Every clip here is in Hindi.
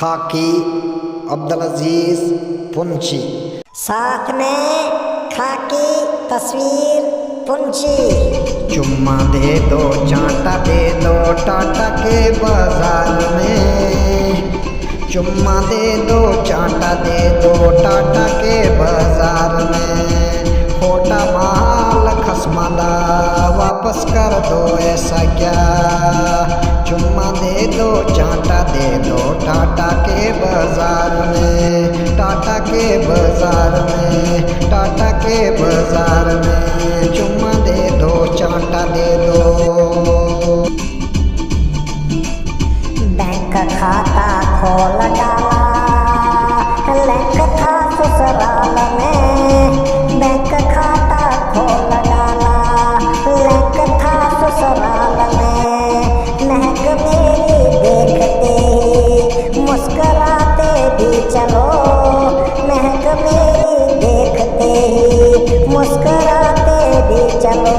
खाकी अब्दुल अजीज पुंची। साथ में खाकी तस्वीर पुंची। चुम्मा दे दो चांटा दे दो टाटा के बाजार में। चुम्मा दे दो चांटा दे दो टाटा के बाजार में। खोटा माल खसमादा वापस कर दो ऐसा क्या। चुम्मा दे दो चांटा दे दो टाटा के बाजार में। टाटा के बाजार में, टाटा के बाजार में। चुम्मा दे दो चांटा दे दो। बैंक खाता खोल डाला, लिंक था ससुराल में। बैंक खाता खोल डाला, लिंक था ससुराल में। महक मेरी देखते ही मुस्कुराते भी चलो। महक मेरी देखते ही मुस्कुराते भी चलो।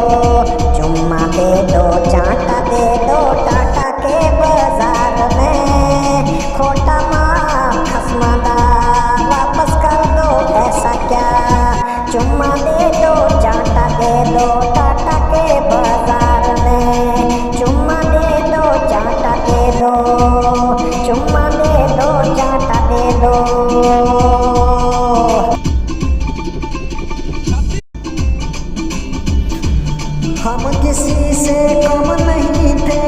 चुम्मा दे दो चांटा दे दो टाटा के बाजार में। खोटा माल खसमादा वापस कर दो ऐसा क्या। चुम्मा दे दो चांटा दे दो टाटा के बाजार में। चुम्मा दे दो चांटा दे दो। चुम्मा दे दो चांटा दे दो। हम किसी से कम नहीं थे,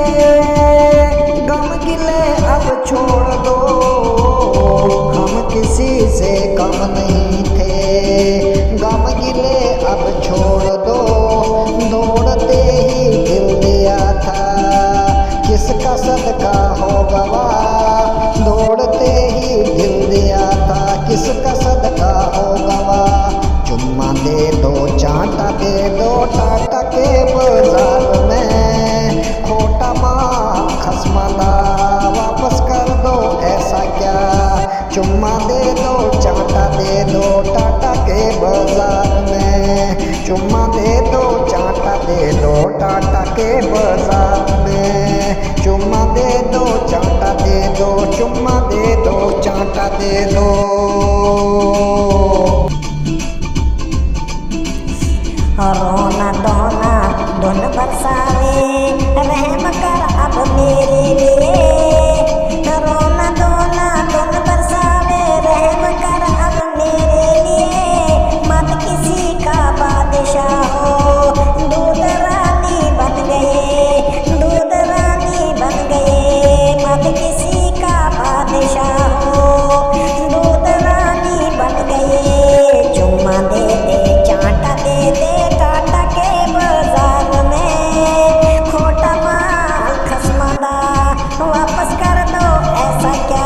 गम गिले अब छोड़ दो। हम किसी से कम नहीं थे, गम गिले अब छोड़ दो। दौड़ते ही दिल दिया था, किसका सदका हो गवा। दौड़ते ही दिल दिया था, किसका सदका हो गवा। चुम्मा दे दो चांटा दे दो टाटा के बाजार में। खोटा माल खसमादा वापस कर दो ऐसा क्या। चुम्मा दे दो चांटा दे दो टाटा के बाजार में। चुम्मा दे दो चांटा दे दो टाटा के बाजार में। चुम्मा दे दो चांटा दे दो। चुम्मा दे दो चांटा दे दो। रोना धोना धुन बरसावे, रहम कर अब मेरे लिए। रोना धोना धुन बरसावे, रहम कर अब मेरे लिए। मत किसी का बादशाह हो, दूध रानी बन गए। दूध रानी बन गए। मत किसी का बादशाह हो, दूध रानी बन गए। चुम्मा दे दे चांटा दे दे टाटा के बाजार में। खोटा माल खसमादा वापस कर दो ऐसा क्या।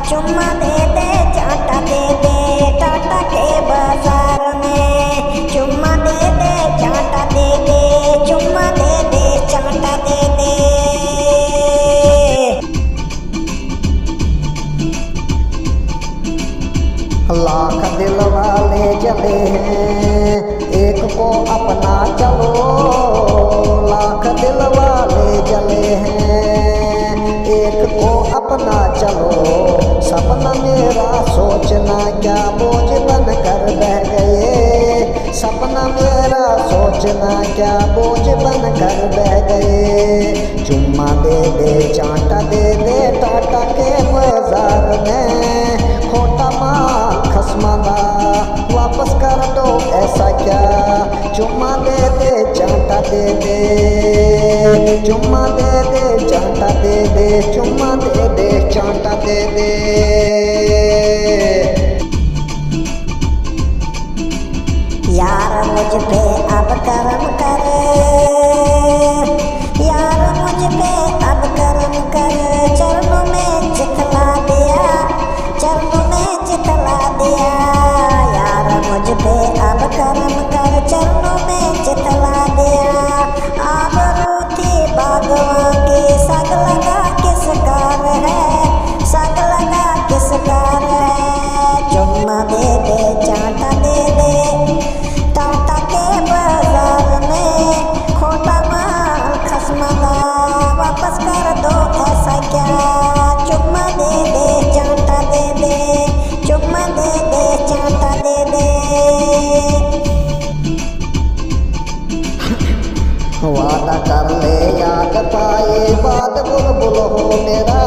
चुम्मा दे दे चांटा दे दे टाटा के बाजार में। चुम्मा दे दे चांटा दे दे। चुम्मा दे दे चांटा दे दे। लाख दिल वाले जले हैं, एक को अपना चलो। लाख दिल वाले जले हैं, एक को अपना चलो। सपना मेरा सोचना क्या बोझ बन कर बह गए। सपना मेरा सोचना क्या बोझ बन कर बह गए। चुम्मा दे दे चांटा दे दे टाटा के बाजार में। खोटा माल खसमादा वापस कर दो ऐसा क्या। चुम्मा दे दे चांटा दे दे। चुम्मा दे दे चांटा दे दे। चुम्मा दे दे चांटा दे दे। यार मुझ पे अब करम कर। यार मुझ पे अब करम कर। चरणों में चितला दिया, चरणों में चितला दिया। यार मुझ पे अब करम कर, चरणों में चितला दिया। आबरू थी बागवां की, सग लगा किस कार है। सग लगा किस कार है। चुम्मा दे दे चांटा दे दे टाटा के बाजार में। मेरा,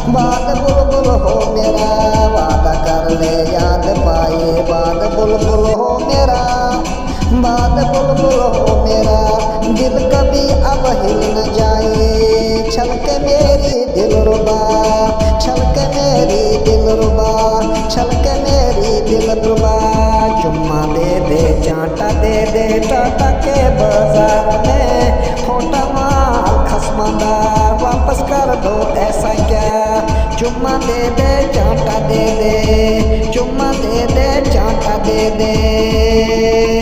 बात बुलबुल हो मेरा, वादा कर ले याद पाए, बात बुलबुल हो मेरा, बात बुलबुल हो मेरा, दिल कभी अब हिल न जाए, छलके मेरी दिलरुबा, छलके मेरी दिलरुबा, छलके मेरी दिलरुबा। चुम्मा दे दे चांटा दे दे टाटा के बाजार में, खोटा माल खसमादार वापस कर दो ऐसा क्या, चुम्मा दे दे चांटा दे दे, चुम्मा दे दे चांटा दे दे।